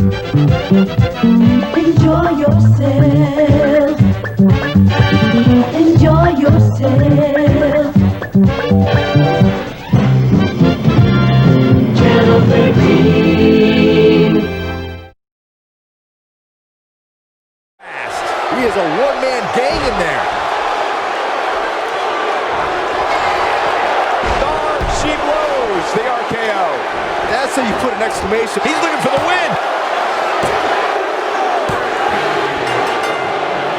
Enjoy yourself. Enjoy yourself. Channel 13. He is a one-man gang in there. Darn, she blows the RKO. That's how you put an exclamation. He's looking for the win.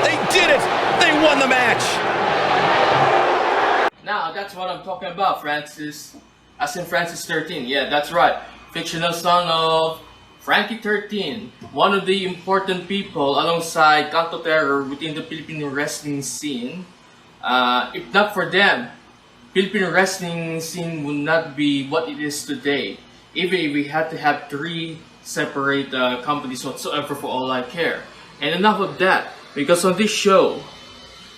They did it. They won the match. Now, that's what I'm talking about, Francis. As in Francis 13. Yeah, that's right. Fictional son of Frankie Thurteen, one of the important people alongside Canto Terror within the Philippine wrestling scene. If not for them, Philippine wrestling scene would not be what it is today. Even if we had to have 3 separate companies whatsoever for all I care. And enough of that, because on this show,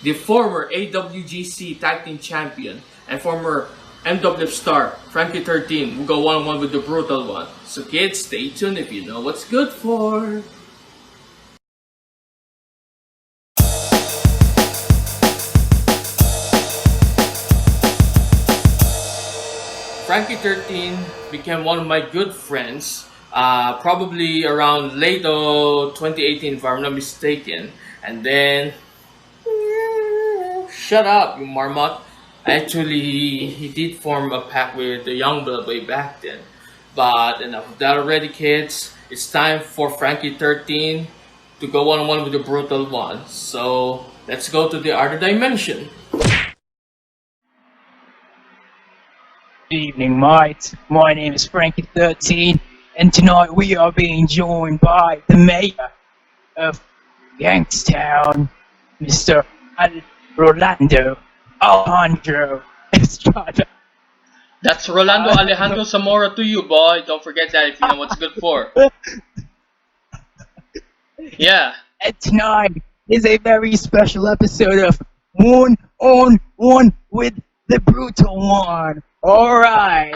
the former AWGC Tag Team Champion and former MWF star Frankie Thurteen will go one-on-one with the Brutal One. So kids, stay tuned if you know what's good for. Frankie Thurteen became one of my good friends, probably around late 2018 if I'm not mistaken. And then, shut up, you marmot. Actually, he did form a pact with the Youngblood way back then. But enough of that already, kids. It's time for Frankie Thurteen to go one-on-one with the Brutal One. So, let's go to the other dimension. Good evening, mates. My name is Frankie Thurteen, and tonight we are being joined by the mayor of Youngstown, Mr. Rolando Alejandro Estrada. That's Rolando Alejandro Zamora to you, boy. Don't forget that if you know what's good for. Yeah. And tonight is a very special episode of One on One with the Brutal One. Alright.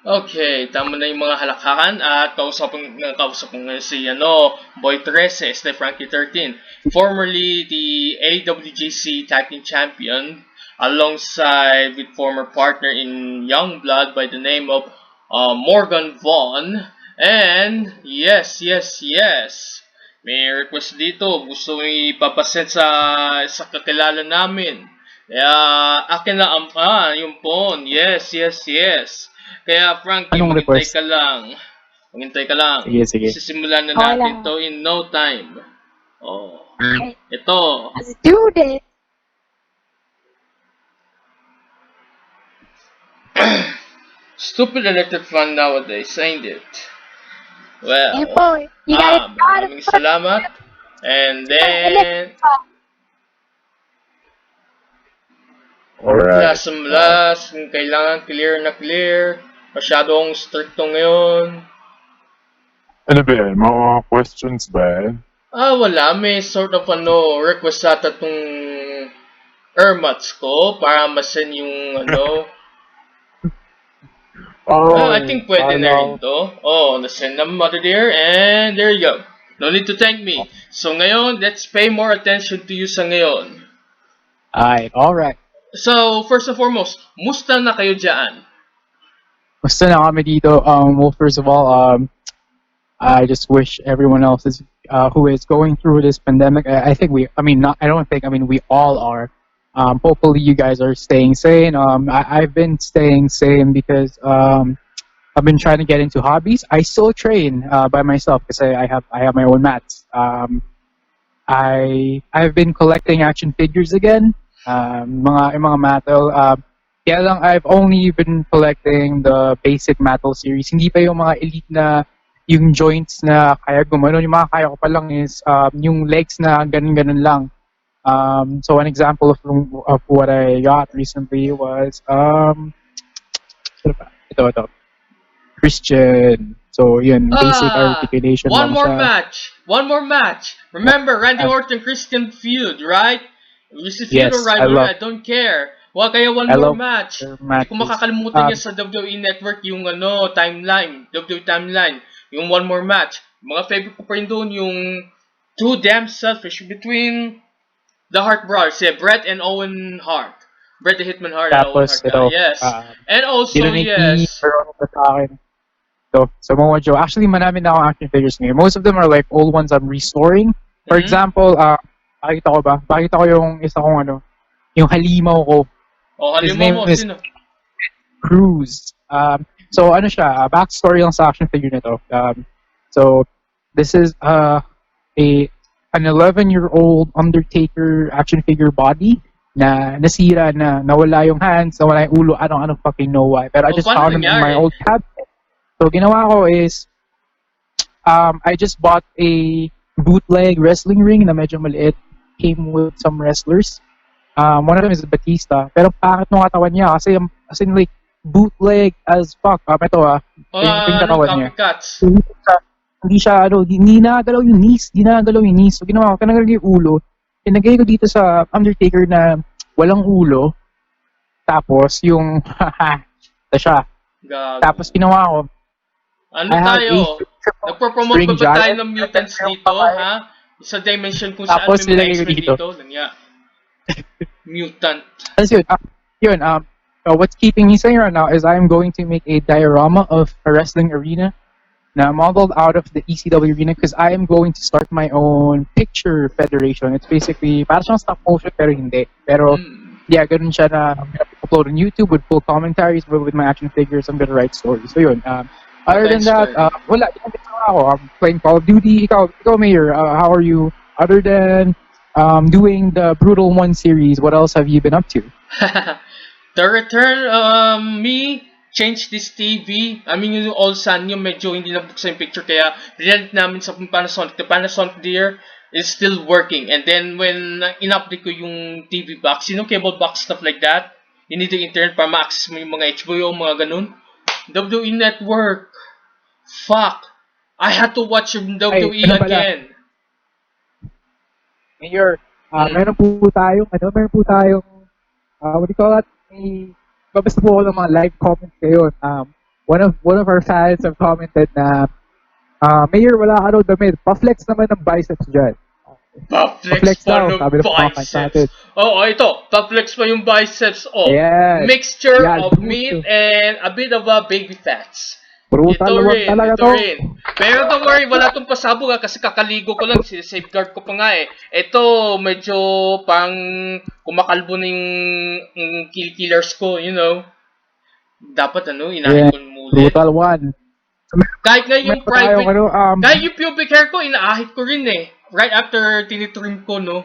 Okay, tama na yung mga halakhakan at kausap ko ngayon si Boy Treses na Frankie Thurteen, formerly the AWGC Tag Team Champion, alongside with former partner in Youngblood by the name of Morgan Vaughn. And yes, may request dito, gusto mo ipapasend sa kakilala namin. Kaya akin na yung phone. Yes. Kaya Frankie, maghintay ka lang. Sige. Sisimulan na natin to in no time. Oh. Ito. Let's do this. Stupid electric fan nowadays, ain't it? Well, Hey boy, you gotta maraming salamat. And then, Alright. last, kung kailangan clear na clear. Masyadong stricto ngayon. Ano ba yan? Mga questions ba? Wala. May sort of request ata tong Ermats ko para masen yung I think pwede na rin to. Oh, nasend na Mother Dear, and there you go. No need to thank me. So ngayon, let's pay more attention to you sa ngayon. Alright. So, first and foremost, musta na kayo dyan? Basta na kami dito. Well, first of all, I just wish everyone else who is going through this pandemic. I mean, we all are. Hopefully, you guys are staying sane. I've been staying sane because I've been trying to get into hobbies. I still train by myself because I have my own mats. I've been collecting action figures again. Mga metal. Kaya lang, I've only been collecting the basic metal series. Hindi pa yung mga elite na yung joints na kaya gumano. Yung mga kaya ko pa lang is yung legs na ganun-ganun lang. So an example of what I got recently was ito Christian. So yun, basic articulation. One more match. Remember Randy Orton Christian feud, right? If it's a feud or rivalry, I don't care. Kaya one I more love match. their Hindi ko matches. makakalimutan yan sa WWE Network, yung timeline, WWE timeline, yung one more match. Mga favorite ko pa rin doon, yung Too Damn Selfish between the Hart Brothers, Bret and Owen Hart. Bret the Hitman Hart and Owen Tapos, Hart. Yes. And also, dininig ni yes. Veronica sa akin. So, Samoa Joe. Actually, marami na akong action figures ngayon. Most of them are like old ones I'm restoring. For example, bakita ko yung isa kong yung halimaw ko. His name Mo, is sino? Cruz. So backstory lang sa action figure nito. So this is an 11-year-old Undertaker action figure body na nasira na nawala yung hands, nawala yung ulo. I don't fucking know why. But I just found him in my old cabinet. So ginawa ko is I just bought a bootleg wrestling ring na medyo maliit. Came with some wrestlers. One of them is Batista. Pero pangit nung katawan niya kasi as in like bootleg as fuck. Yung katawan niya. Hindi siya hindi nagalaw yung knees. So ginawa ko, kanagalaw yung ulo. Tinagay ko dito sa Undertaker na walang ulo. Tapos yung siya. Tapos ginawa ko, nagpo-promote pa ba tayo ng mutants dito, ha? Sa dimension kung saan tapos may mga dito. Mutant. What's keeping me sane right now is I'm going to make a diorama of a wrestling arena na modeled out of the ECW arena because I am going to start my own picture federation. It's basically parang siyang stop motion pero hindi. Pero yeah, ganun siya na I'm gonna upload on YouTube with full commentaries, but with my action figures, I'm gonna write stories. So yun. Other than that, wala. I'm playing Call of Duty. Ikaw, Mayor, how are you? Other than doing the Brutal 1 series, what else have you been up to? The return, me, change this TV. I mean, yung old sun yung medyo hindi nabuksan yung picture, kaya rinant namin sa Panasonic. The Panasonic there is still working. And then, when in-update ko yung TV box, cable box, stuff like that, you need the internet para ma-access mo yung mga HBO, mga ganun. WWE Network. Fuck. I had to watch WWE again. Mayor, meron po tayong, what do you call that? Babasa po ako ng mga live comments ngayon. One of our fans have commented na, Mayor, wala ka daw damit. Pa-flex naman ng biceps dyan. Pa-flex pa ng biceps. Ito. Pa-flex pa yung biceps. Yes. Mixture of meat and a bit of baby fats. Ito rin. Pero don't worry, wala tong pasabog kasi kakaligo ko lang, safeguard ko pa nga eh. Ito, medyo pang kumakalbo na yung killers ko, Dapat inahin ko muli. Brutal 1. Kahit nga yung kahit yung pubic hair ko, inaahit ko rin eh. Right after tinitrim ko, no?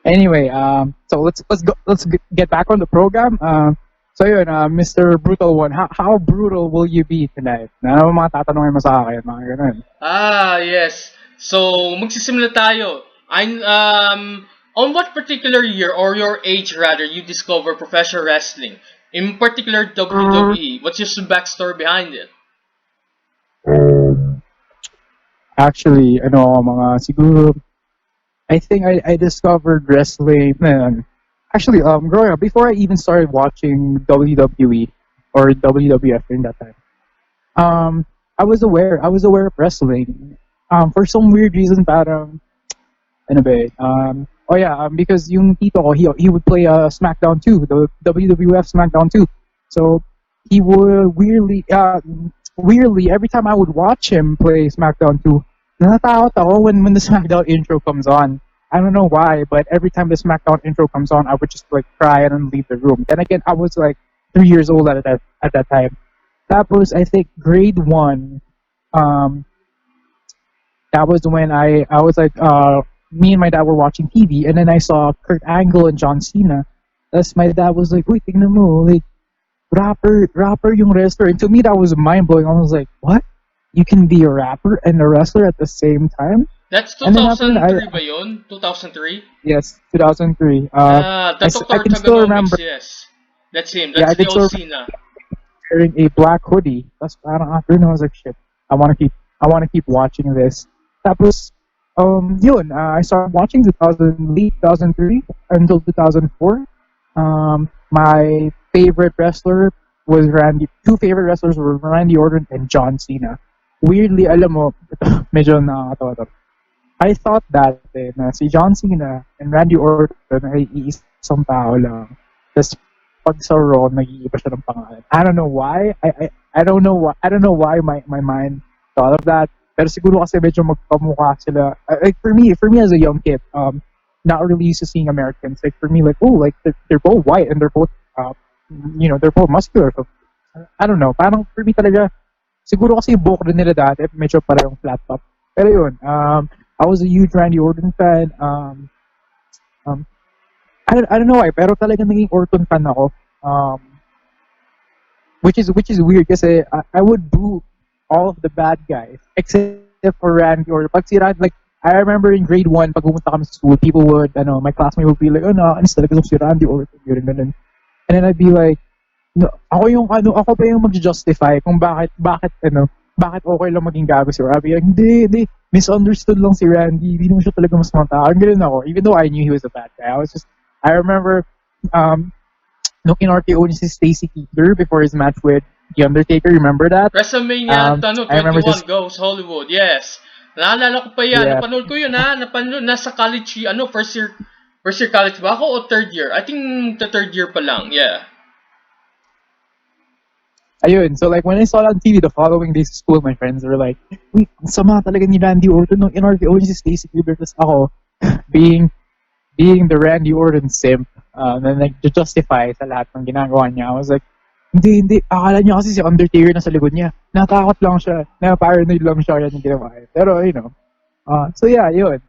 Anyway, so let's get back on the program. So yun, Mr. Brutal 1, how brutal will you be tonight? Ano mga tatanungin mo sa akin, mga ganun? Yes. So magsisimula tayo. On what particular year or your age rather you discover professional wrestling? In particular WWE. What's your backstory behind it? Actually, mga siguro. I think I discovered wrestling. Actually, growing up, before I even started watching WWE or WWF in that time, I was aware of wrestling. For some weird reason, parang because yung tito ko, he would play SmackDown 2, the WWF SmackDown 2. So he would weirdly every time I would watch him play SmackDown 2. Natatakot ako when the SmackDown intro comes on. I don't know why, but every time the SmackDown intro comes on, I would just like cry and leave the room. Then again, I was like 3 years old at that time. Tapos, I think grade 1, that was when I was like, me and my dad were watching TV, and then I saw Kurt Angle and John Cena. That's my dad was like, wait, tingnan mo, like, rapper yung wrestler. And to me, that was mind-blowing. I was like, what? You can be a rapper and a wrestler at the same time? That's 2003 ba yun? 2003? Yes, 2003. I can still remember. Yes. That's him. That's the old Cena. Wearing a black hoodie. That's I was like, shit. I want to keep watching this. Tapos I started watching 2000, late 2003 until 2004. My favorite wrestler was Randy. Two favorite wrestlers were Randy Orton and John Cena. Weirdly, alam mo, medyo nakakatawa to. I thought dati na si John Cena and Randy Orton ay iisang tao lang. Tapos pag sa Raw, nag-iiba siya ng pangalan. I don't know why. I don't know why my mind thought of that. Pero siguro kasi medyo magpamukha sila. Like for me as a young kid, not really used to seeing Americans. Like for me, like they're both white and they're both they're both muscular. So I don't know. Parang for me talaga, siguro kasi yung buhok rin nila dati, medyo parang flat top. Pero yun, I was a huge Randy Orton fan. I don't know why, pero talaga naging Orton fan ako. Which is weird kasi I would boo all of the bad guys except for Randy Orton. Pag si Randy, like I remember in grade 1 pag pumunta kami sa school, people would my classmate would be like, "Oh no, anis talaga si Randy Orton." Ganun. And then I'd be like, no, ako pa yung mag-justify kung bakit okay lang maging gago si Robbie. Like, hindi, misunderstood lang si Randy. Hindi naman siya talaga mas mata. Ang ganun ako. Even though I knew he was a bad guy. I remember, nung in-RKO niya si Stacy Keibler before his match with The Undertaker. Remember that? WrestleMania 21 I remember Goes Hollywood, yes. Naalala ko pa yan. Yeah. Napanood ko yun ha. Nasa college, first year college ba ako o third year? I think the third year pa lang, yeah. Ayun, so like when I saw it on TV the following day sa school, my friends were like, wait, sama talaga ni Randy Orton nung in-RKO niya si Stacy Keibler. Tapos ako, being the Randy Orton simp, na nag-justify sa lahat ng ginagawa niya. I was like, hindi, akala niya kasi si Undertaker na sa likod niya. Natakot lang siya, na-paranoid lang siya kaya niya ginawa. Pero, so yeah, yun.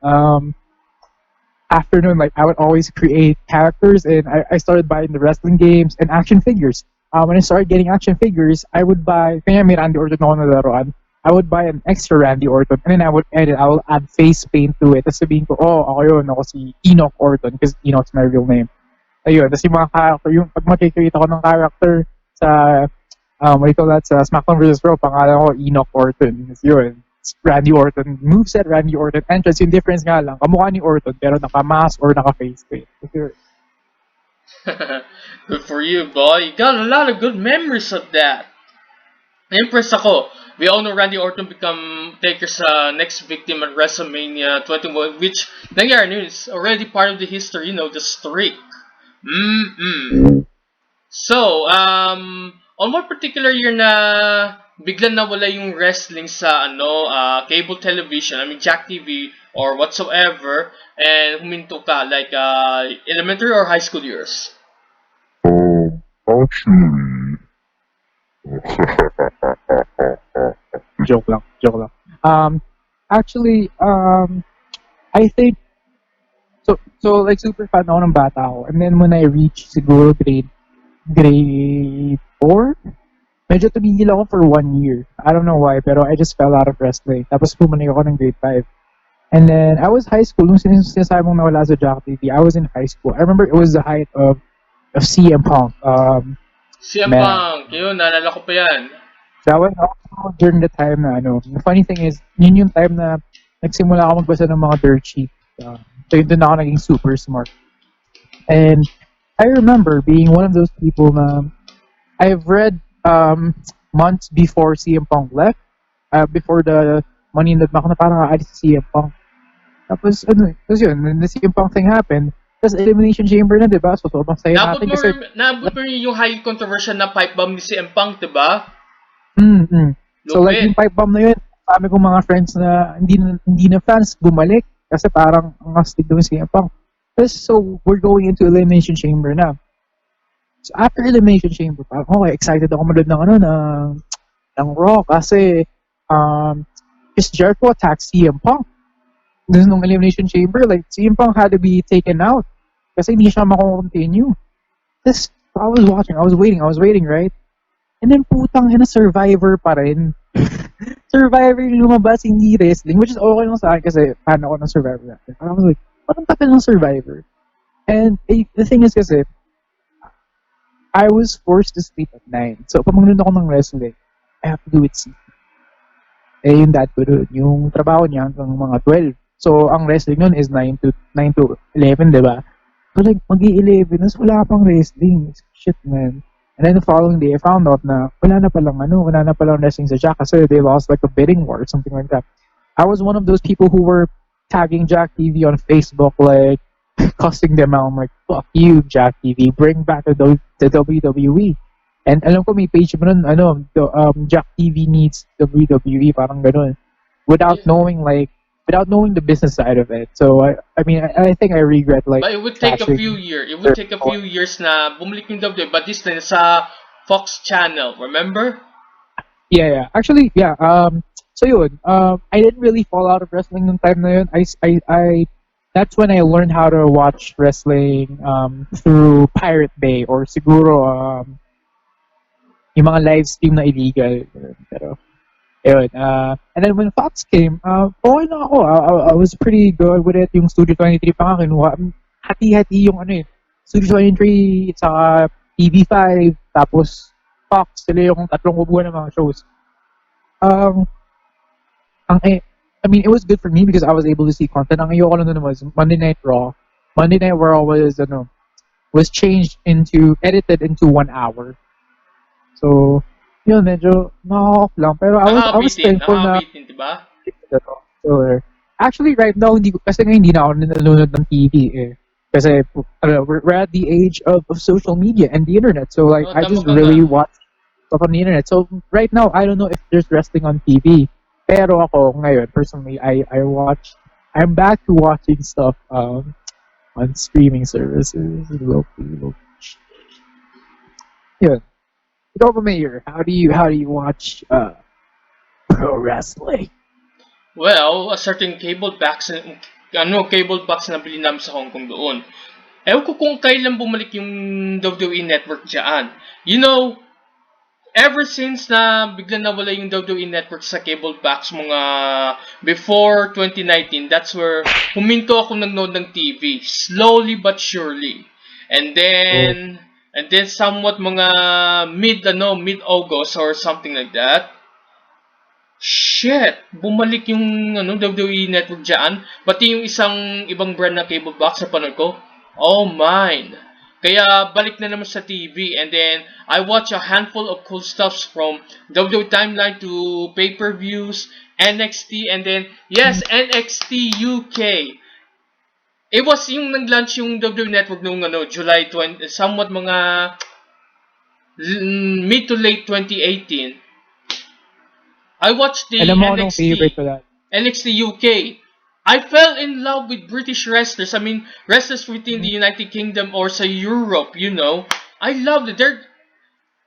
After noon, like, I would always create characters and I started buying the wrestling games and action figures. When I started getting action figures, I would buy, kaya may Randy Orton ako nalaroan, I would buy an extra Randy Orton and then I will add face paint to it. Tapos sabihin ko, ako si Enoch Orton because Enoch's my real name. Ayun, tapos yung mga character, yung pag makikita ko ng character sa, what do you call that, sa SmackDown vs. Raw, pangalan ko Enoch Orton. Tapos yun, Randy Orton, moveset Randy Orton, entrance, yung difference nga lang, kamukha ni Orton pero naka-mask or naka-face paint. Tapos Good for you, boy. You got a lot of good memories of that. Impressed ako. We all know Randy Orton become Taker's next victim at WrestleMania 21, which nangyari yun, is already part of the history, the streak. So, on what particular year na biglang nawala yung wrestling sa cable television, I mean Jack TV or whatsoever, and huminto ka like elementary or high school years? Actually, joke lang. Actually, I think so like super fan ako ng bata ako. And then when I reached siguro grade 4, medyo tumigil ako for 1 year. I don't know why, pero I just fell out of wrestling. Tapos bumalik ako ng grade 5. And then I was high school. Nung sinasabi mong nawala sa Jack TV, I was in high school. I remember it was the height of CM Punk. CM Punk, yun, naalala ko pa yan. That was also during the time na the funny thing is, yun yung time na nagsimula ako magbasa ng mga dirt sheet. So yun doon ako naging super smart. And I remember being one of those people na I've read months before CM Punk left, before the Money in the Bank na parang aalis si CM Punk. Tapos yun, when the CM Punk thing happened, tapos Elimination Chamber na, diba? So sobrang saya natin kasi naabot mo yung highly controversial na pipe bomb ni CM Punk, diba? So like yung pipe bomb na yun, sabi kong mga friends na hindi na fans bumalik kasi parang ang astig doon si CM Punk. So we're going into Elimination Chamber na. So after Elimination Chamber, parang okay, excited ako manood ng Raw kasi Chris Jericho attacked CM Punk. Doon nung Elimination Chamber, like CM Punk had to be taken out kasi hindi siya mako-continue. This I was waiting, right? And then putang ina Survivor pa rin. Survivor yung lumabas, hindi wrestling, which is okay lang sa akin kasi fan ako ng Survivor natin. I was like, parang tagal ng Survivor. And the thing is kasi, I was forced to sleep at 9. So pag manood ako ng wrestling, I have to do it sleep. Yung dad ko doon, yung trabaho niya hanggang mga 12. So, ang wrestling nun is 9 to 11, di ba? So, like, mag-11, tapos wala pang wrestling. Shit, man. And then the following day, I found out na wala na palang wrestling sa Jack kasi they lost like a bidding war or something like that. I was one of those people who were tagging Jack TV on Facebook, like, cussing them out. I'm like, fuck you, Jack TV. Bring back the WWE. And alam ko may page mo nun, Jack TV needs WWE, parang ganun. Without knowing the business side of it. So I mean I think I regret like. But it would take a bashing few years. It would take a few years na bumalik yung WWE, but this time sa Fox channel, remember? Yeah. Actually, yeah. So yun. I didn't really fall out of wrestling nung time na yun. I that's when I learned how to watch wrestling through Pirate Bay or siguro yung mga live stream na illegal. Pero yun. And then when Fox came, okay na ako. I was pretty good with it. Yung Studio 23 pa nga kinuha. Hati-hati yung Studio 23 saka TV5 tapos Fox. Sila yung tatlong bubuan ng mga shows. I mean, it was good for me because I was able to see content. Ang ayoko lang nun was Monday Night Raw. Monday Night Raw was edited into 1 hour. So, yun, medyo na-off lang. Pero I was thankful na... Nakakabitin, diba? So, actually, right now, hindi na ako nanonood ng TV eh. Kasi, we're at the age of social media and the internet. So, like, I just really watch stuff on the internet. So, right now, I don't know if there's wrestling on TV. Pero ako, ngayon, personally, I'm back to watching stuff on streaming services. Low-key. Yun. Ikaw ba, Mayor? How do you watch pro wrestling? Well, a certain cable box na bili namin sa Hong Kong doon. Ewan ko kung kailan bumalik yung WWE Network dyan. You know, ever since na bigla nawala yung WWE Network sa cable box mga before 2019, that's where huminto ako nagnood ng TV. Slowly but surely. And then somewhat mga mid-August or something like that. Shit! Bumalik yung WWE Network dyan. Pati yung ibang brand na cable box sa panood ko. Oh mine! Kaya balik na naman sa TV. And then, I watch a handful of cool stuffs from WWE Timeline to pay-per-views, NXT, and then, yes, NXT UK. It was yung nag-launch yung WWE Network noong July 20, somewhat mga mid to late 2018. I watched the NXT UK. I fell in love with British wrestlers. I mean, wrestlers within the United Kingdom or sa Europe, you know. I loved it.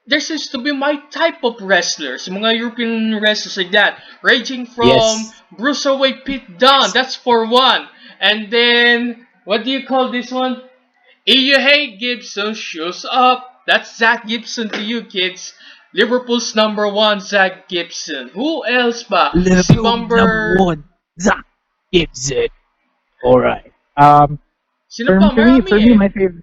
There seems to be my type of wrestlers. Mga European wrestlers like that. Ranging from Bruiserweight Pete Dunne. That's for one. And then, what do you call this one? Hey Gibson shows up. That's Zach Gibson to you, kids. Liverpool's number one, Zach Gibson. Who else ba? Si Number one, Zach Gibson. Alright. For me, my favorite...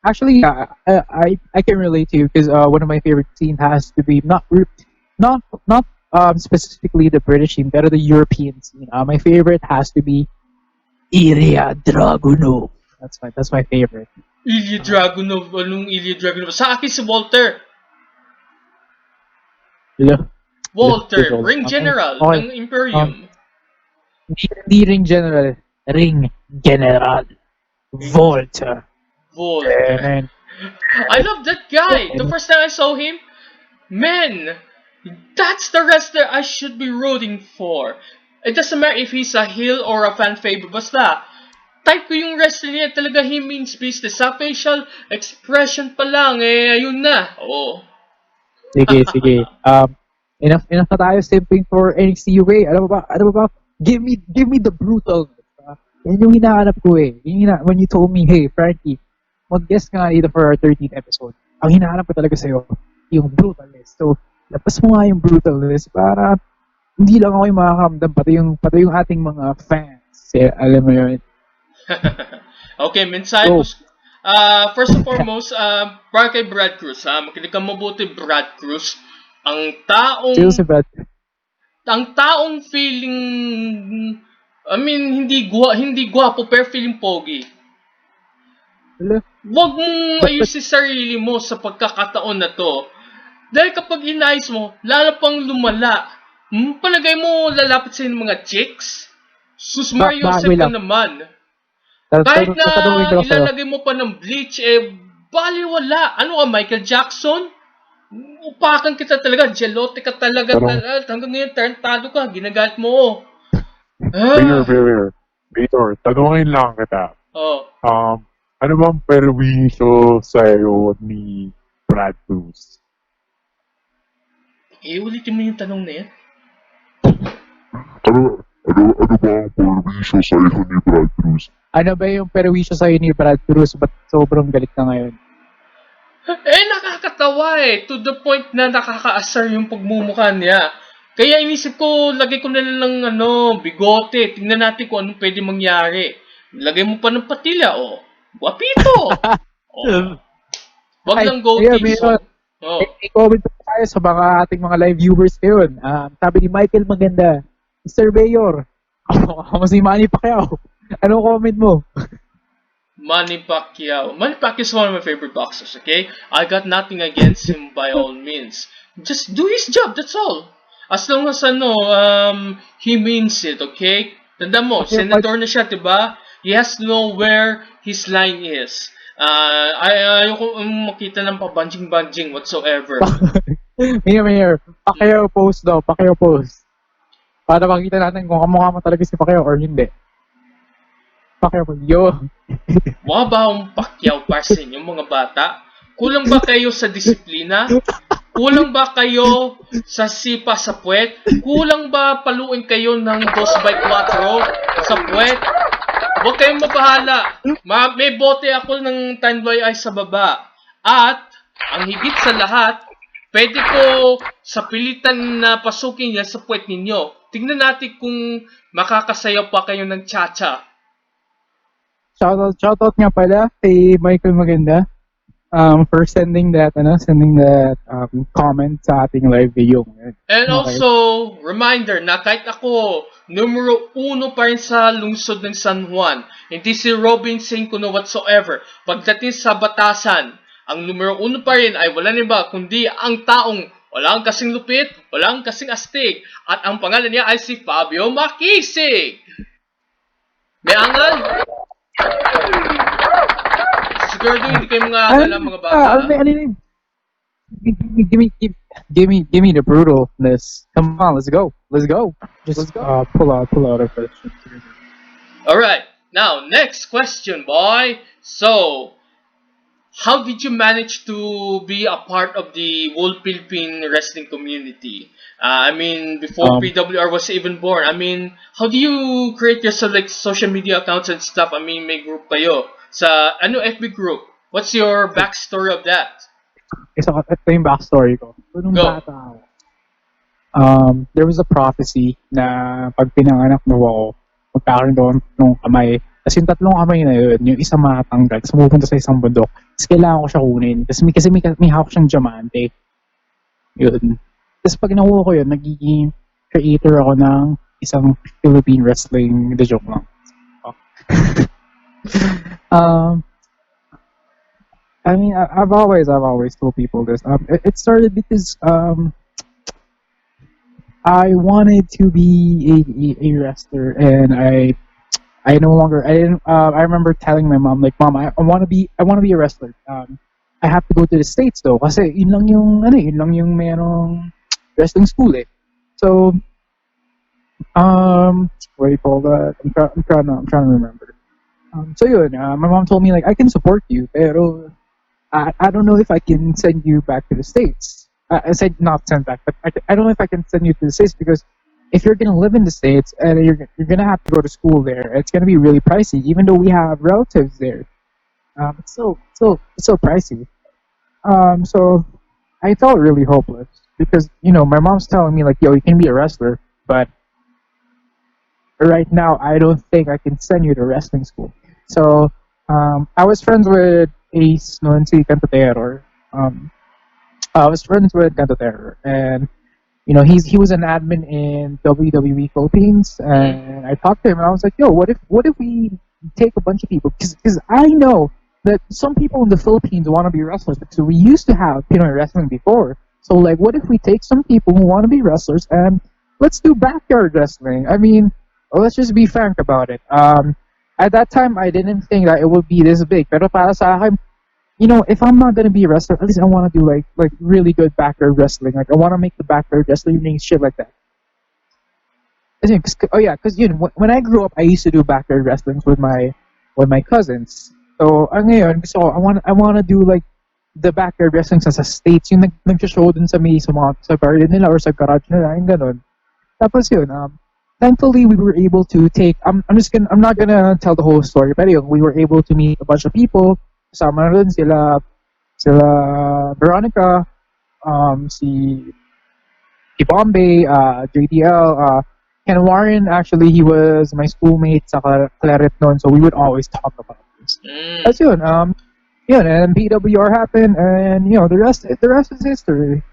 Actually, I can relate to you because one of my favorite scenes has to be not specifically the British scene, but the European scene. My favorite has to be Ilya Dragunov. That's my favorite. Ilya Dragunov. Anong Ilya Dragunov? Sa akin si Walter. Walter, Ring General ng Imperium. Hindi Ring General. Ring General. Walter. I love that guy. The first time I saw him, man, that's the wrestler I should be rooting for. It doesn't matter if he's a heel or a fan favorite. Basta, type ko yung wrestler niya. Talaga he means business. Sa facial expression pa lang, ayun na. Oh. Sige. Enough na tayo simping for NXT UK. Ano ba? Give me the brutal. Yan yung hinahanap ko eh. When you told me, hey, Frankie, mag-guest ka nga dito for our 13th episode. Ang hinahanap ko talaga sa'yo, yung brutalist. So, lapas mo nga yung brutalist para hindi lang ako yung makakaramdam, pati yung ating mga fans. Alam mo yun. Okay, mensahe ko. First and foremost, para kay Brad Cruz, makinig ka mabuti, Brad Cruz. Ang taong feeling I mean, hindi gwapo pero feeling pogi. Wala. Huwag mong But ayusin sarili mo sa pagkakataon na to. Dahil kapag inayos mo, lalo pang lumala. Palagay mo lalapit sa mga chicks? Sus Mario Joseph wait ka lang. naman. Kahit na Tatanungin ko lang sa'yo. ilalagay mo pa ng bleach, baliwala. Ano ka, Michael Jackson? Upakan kita talaga, jelote ka talaga. Pero- Hanggang ngayon, tarantado ka, ginagalit mo. Fair, Ah. fair. Victor, tanungin lang kita. Oh. Ano bang perwisyo sa'yo ni Brad Cruz? Ulitin mo yung tanong na yan. Ano ba ang perwisyo sa'yo ni Brad Cruz? Ano ba yung perwisyo sa'yo ni Brad Cruz? Ba't sobrang galit ka ngayon? Nakakatawa to the point na nakakaasar yung pagmumukha niya. Kaya inisip ko, lagay ko na lang bigote. Tingnan natin kung anong pwede mangyari. Lagay mo pa ng patila, Guapito! Wag Ay, lang goatee. ayun, I-comment po tayo sa mga ating mga live viewers ngayon. Sabi ni Michael Maganda, Mr. Mayor, ako si Manny Pacquiao. Anong comment mo? Manny Pacquiao. Manny Pacquiao is one of my favorite boxers, okay? I got nothing against him by all means. Just do his job, that's all. As long as he means it, okay? Tanda mo, senator na siya, diba? He has to know where his line is. Ayoko makita ng pabanjing-banjing whatsoever. Mayor, Pacquiao post daw, Pacquiao post. Para makita natin kung kamukha mo talaga si Pacquiao or hindi. Pacquiao post, yo. Mga bahong Pacquiao para sa inyo, mga bata? Kulang ba kayo sa disiplina? Kulang ba kayo sa sipa sa puwet? Kulang ba paluin kayo ng 2x4 sa puwet? Huwag kayong mabahala. May bote ako ng Tanduay Ice sa baba. At, ang higit sa lahat, pwede ko sa pilitan na pasukin yan sa puwet ninyo. Tingnan natin kung makakasayaw pa kayo ng cha-cha. Shoutout nga pala kay Michael Maganda for sending that comment sa ating live video. And also, reminder na kahit ako, numero 1 pa rin sa lungsod ng San Juan. Hindi si Robin Singh kuno whatsoever. Pagdating sa batasan, ang numero 1 pa rin ay wala iba kundi ang taong walang kasing lupit, walang kasing astig. At ang pangalan niya ay si Fabio Makisig. May angal? Sigurado hindi kayo mga alam mga bata. Give me the brutalness. Come on, let's go. Just pull out a question. Alright, now next question, boy. So, how did you manage to be a part of the whole Philippine wrestling community? Before PWR was even born. How do you create your social media accounts and stuff? May group kayo. Sa FB group? What's your backstory of that? Ito yung backstory ko. Nung bata ako, there was a prophecy na pag pinanganak mo ako, magkakaroon doon ng kamay. Kasi yung tatlong kamay na yun, yung isa matanggal, tapos pupunta sa isang bundok. Tapos kailangan ko siya kunin. Kasi may hawak siyang diamante. Yun. Tapos pag nakuha ko yun, nagiging creator ako ng isang Philippine Wrestling, the joke lang. I've always told people this. It started because I wanted to be a wrestler, and I no longer. I didn't. I remember telling my mom, like, Mom, I want to be a wrestler. I have to go to the States though, kasi yun lang yung merong wrestling school eh. So, what do you call that? I'm trying to remember. So yun, my mom told me, like, I can support you, pero I don't know if I can send you back to the States. I said not send back, but I don't know if I can send you to the States because if you're gonna live in the States and you're gonna have to go to school there, it's gonna be really pricey. Even though we have relatives there, it's so pricey. So I felt really hopeless because my mom's telling me, like, yo, you can be a wrestler, but right now I don't think I can send you to wrestling school. So I was friends with Ace noon si Canto Terror. I was friends with Canto Terror, and he was an admin in WWE Philippines, and I talked to him, and I was like, yo, what if we take a bunch of people, because I know that some people in the Philippines want to be wrestlers, because we used to have Pinoy wrestling before. So like, what if we take some people who want to be wrestlers and let's do backyard wrestling? I mean, let's just be frank about it. At that time, I didn't think that it would be this big. Pero para sa akin, if I'm not gonna be a wrestler, at least I want to do like really good backyard wrestling. Like I want to make the backyard wrestling and shit like that. Oh yeah, because when I grew up, I used to do backyard wrestlings with my cousins. So ngayon, gusto ko, I want to do like the backyard wrestling sa states, yung nag-show dun sa garden nila or sa garage nila, yung ganun. Tapos yun, thankfully we were able to take. I'm not gonna tell the whole story, but yun, we were able to meet a bunch of people. Kasama na dun sila Veronica, si Bombay, JDL, Ken Warren. Actually, he was my schoolmate sa Claret noon, so we would always talk about this. That's yun. Yun, and PWR happened, and the rest is history.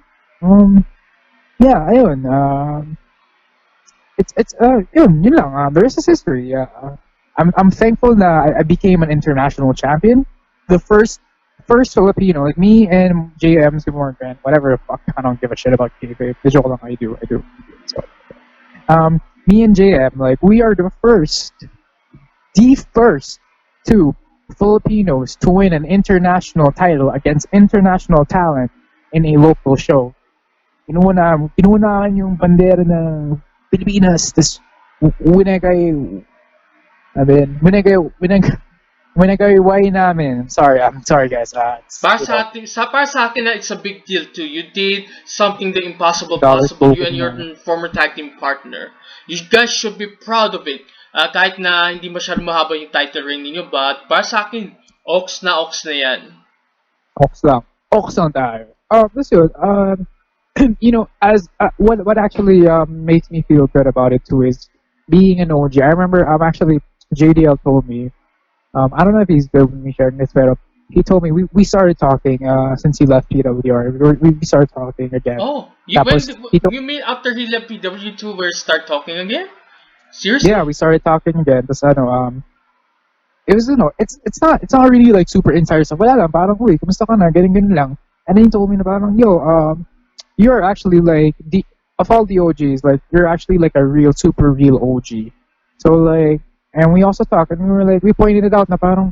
Yeah, ayun. Yun lang. The rest is history. I'm thankful that I became an international champion. The first Filipino, like me and JM, si Morgan, whatever the fuck, I don't give a shit about kayfabe. The joke lang, I do. So, me and JM, like, we are the first two Filipinos to win an international title against international talent in a local show. Kinuunahan yung bandera ng Pilipinas, tas winagay namin. I'm sorry guys. Para sa atin, it's a big deal too. You did something the impossible Dollars possible. You and spoken your former tag team partner. You guys should be proud of it. Kahit na hindi masyadong mahaba yung title reign ninyo, but para sa akin, ox na yan. Ox lang tayo. That's good. As what actually makes me feel good about it too is being an OG. I remember actually JDL told me. I don't know if he's good with me sharing this, but he told me we started talking since he left PWR. We started talking again. Oh, you mean after he left PW2, we start talking again? Seriously? Yeah, we started talking again. Tapos it was it's not really like super insider stuff. Wala lang, parang uy, kumusta ka na? Ganun lang. And then he told me na parang, yo, you're actually like of all the OGs, like you're actually like a super real OG. So like, and we also talked, and we pointed it out na parang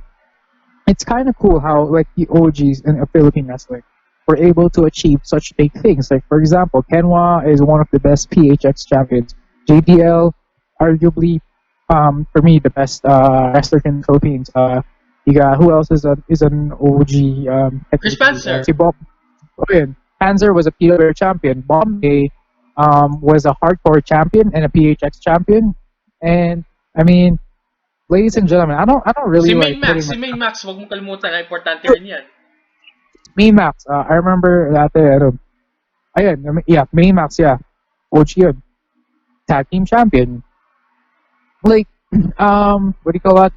it's kind of cool how like the OGs in Philippine wrestling were able to achieve such big things. Like for example, Kenwa is one of the best PHX champions. JDL, arguably, for me, the best wrestler in the Philippines. You got who else is an OG? Chris Spencer. Si Bob. Panzer was a PWR champion. Bombay was a hardcore champion and a PHX champion. And I mean, ladies and gentlemen, I don't really like Si Main Max, wag mong kalimutan na importante rin yan. Main Max, I remember that. Main Max, yeah, OG yun. Tag team champion. Like, what do you call that?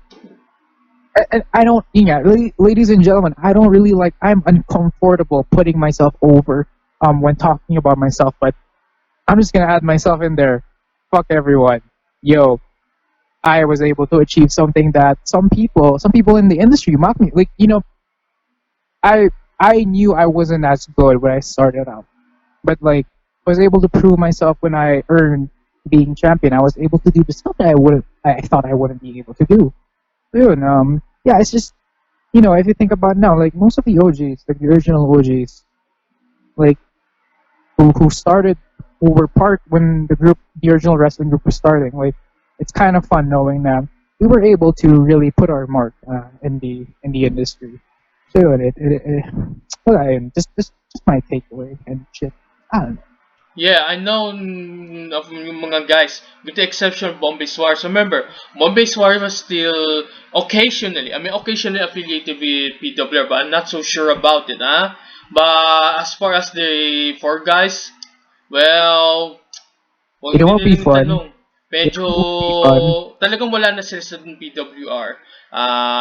I don't, ladies and gentlemen, I don't really like. I'm uncomfortable putting myself over when talking about myself, but I'm just gonna add myself in there. Fuck everyone, yo. I was able to achieve something that some people in the industry mock me. Like, I knew I wasn't as good when I started out, but like was able to prove myself when I earned being champion. I was able to do the stuff that I thought I wouldn't be able to do. So, yeah, it's just if you think about it now, like most of the OGs, like the original OGs, like who were part when the original wrestling group was starting, like. It's kind of fun knowing that we were able to really put our mark in the industry. So just my takeaway and shit. I don't know. Yeah, I know of yung mga guys, with the exception of Bombay Suarez. Remember, Bombay Suarez was still occasionally affiliated with PWR, but I'm not so sure about it, huh? But as far as the four guys, well, It won't be fun. medyo fun. talagang wala na sila sa PWR.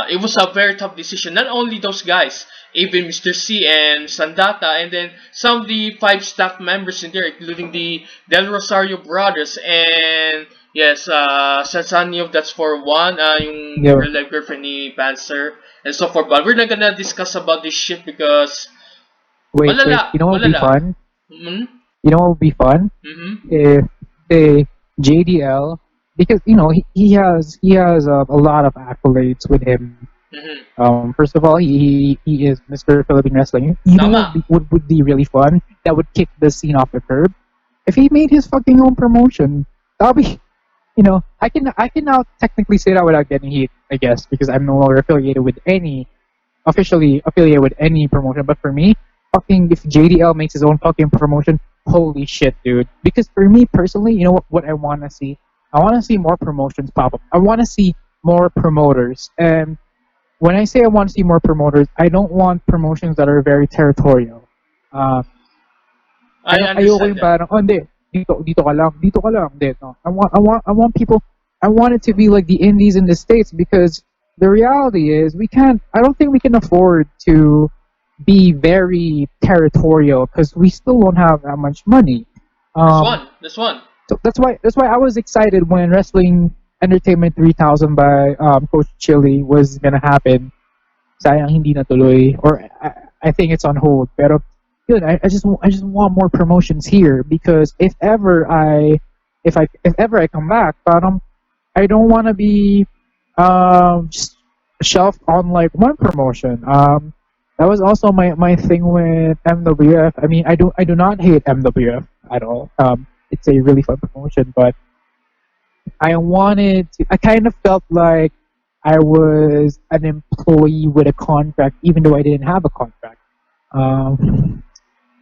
It was a very tough decision. Not only those guys, even Mr. C and Sandata, and then some of the 5 staff members in there, including the Del Rosario brothers, and yes, Sansanyo, that's for one, yung Yeah. real life girlfriend ni Panzer, and so forth. But we're not gonna discuss about this shit because Wait. malala, You know what would be malala. fun? Mm-hmm. You know what would be fun? Mm-hmm. If say JDL, because you know he has a lot of accolades with him. Mm-hmm. First of all, he is Mr. Philippine Wrestling. You know Tama. what would be really fun? That would kick the scene off the curb. If he made his fucking own promotion, that'll be, you know, I can now technically say that without getting heat, I guess, because I'm no longer officially affiliated with any promotion. But for me, fucking if JDL makes his own fucking promotion, holy shit, dude. Because for me personally, you know what I want to see? I want to see more promotions pop up. I want to see more promoters. And when I say I want to see more promoters, I don't want promotions that are very territorial. Uh, I ayoko understand yung that. parang, oh, hindi, dito ka lang, hindi, no. I want people, I want it to be like the indies in the States, because the reality is I don't think we can afford to be very territorial, because we still don't have that much money. This one. So that's why I was excited when Wrestling Entertainment 3000 by Coach Chili was gonna happen. Sayang hindi natuloy, or I think it's on hold. Pero yun, I just want more promotions here, because if ever I come back, parang I don't want to be just shelved on like one promotion. That was also my thing with MWF. I mean, I do not hate MWF at all. It's a really fun promotion, but I kind of felt like I was an employee with a contract, even though I didn't have a contract.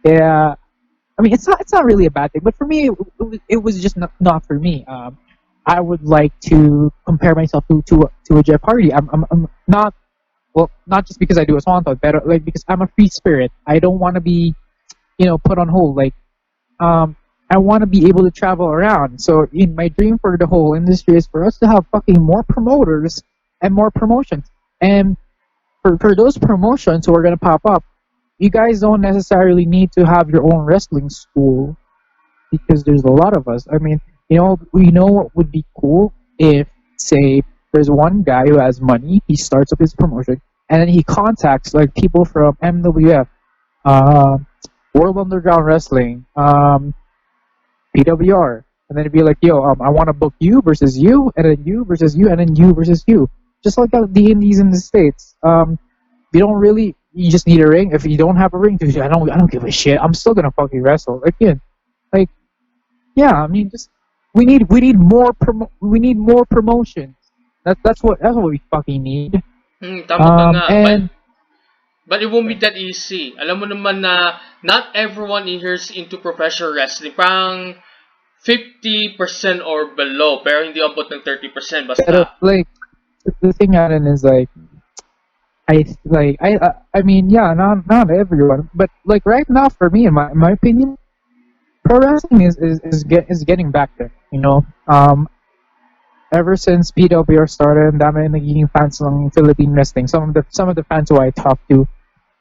Yeah, I mean, it's not really a bad thing, but for me, it was just not for me. I would like to compare myself to a Jeff Hardy. I'm not, well, not just because I do a Swanton, but like because I'm a free spirit. I don't want to be, put on hold. Like, I want to be able to travel around. So, in my dream for the whole industry is for us to have fucking more promoters and more promotions. And for those promotions who are gonna pop up, you guys don't necessarily need to have your own wrestling school, because there's a lot of us. I mean, we know what would be cool if, say, there's one guy who has money, he starts up his promotion, and then he contacts like people from MWF, World Underground Wrestling, PWR, and then it'd be like, yo, I want to book you versus you, and then you versus you, and then you versus you, just like the indies in the States. You just need a ring. If you don't have a ring, dude, I don't give a shit. I'm still gonna fucking wrestle again. Like, yeah, I mean, just we need more promotions. That's what we fucking need. Tama ka nga. And But it won't be that easy. Alam mo naman na not everyone here is into professional wrestling. Parang 50% or below, pero hindi abot ng 30%. Basta. Pero, like, the thing Alan, is like, I mean, yeah, not everyone, but like right now, for me, in my opinion, pro wrestling is getting back there. Ever since PWR started, ang dami nagiging fans ng Philippine wrestling. Some of the fans who I talk to,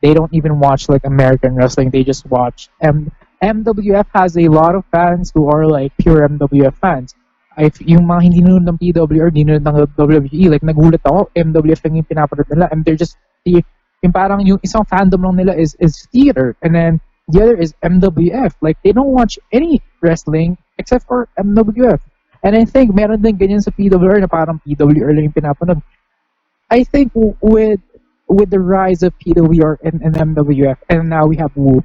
they don't even watch like American wrestling. They just watch. MWF has a lot of fans who are like pure MWF fans. If yung mga hindi nanonood ng PWR, hindi nanonood ng WWE, like nagulat ako, MWF lang yung pinapanood nila, and they're just yung parang yung isang fandom lang nila is theater, and then the other is MWF. Like they don't watch any wrestling except for MWF. And I think meron din ganyan sa PWR na parang PWR lang yung pinapanood. I think with the rise of PWR and MWF, and now we have WOO,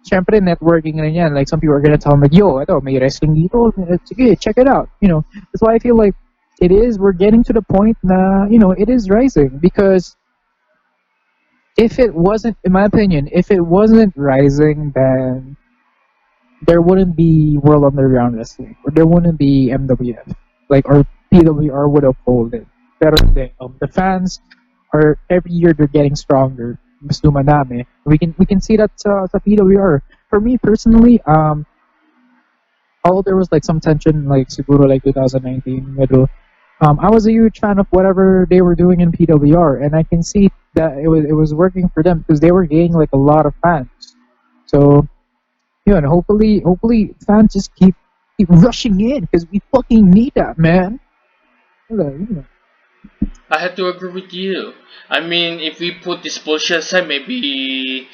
syempre networking na yan. Like some people are gonna tell them like, yo, ito, may wrestling dito, sige, check it out. That's why I feel like we're getting to the point na, it is rising, because if it wasn't, in my opinion, if it wasn't rising, then there wouldn't be World Underground Wrestling, or there wouldn't be MWF, or PWR would have folded. Pero the fans are, every year they're getting stronger. Mas dumadami. We can see that sa PWR. For me personally, although there was like some tension, like siguro like 2019, medyo, I was a huge fan of whatever they were doing in PWR, and I can see that it was working for them because they were gaining like a lot of fans. So yeah, and hopefully fans just keep rushing in because we fucking need that, man. I have to agree with you. I mean, if we put this bullshit aside, maybe,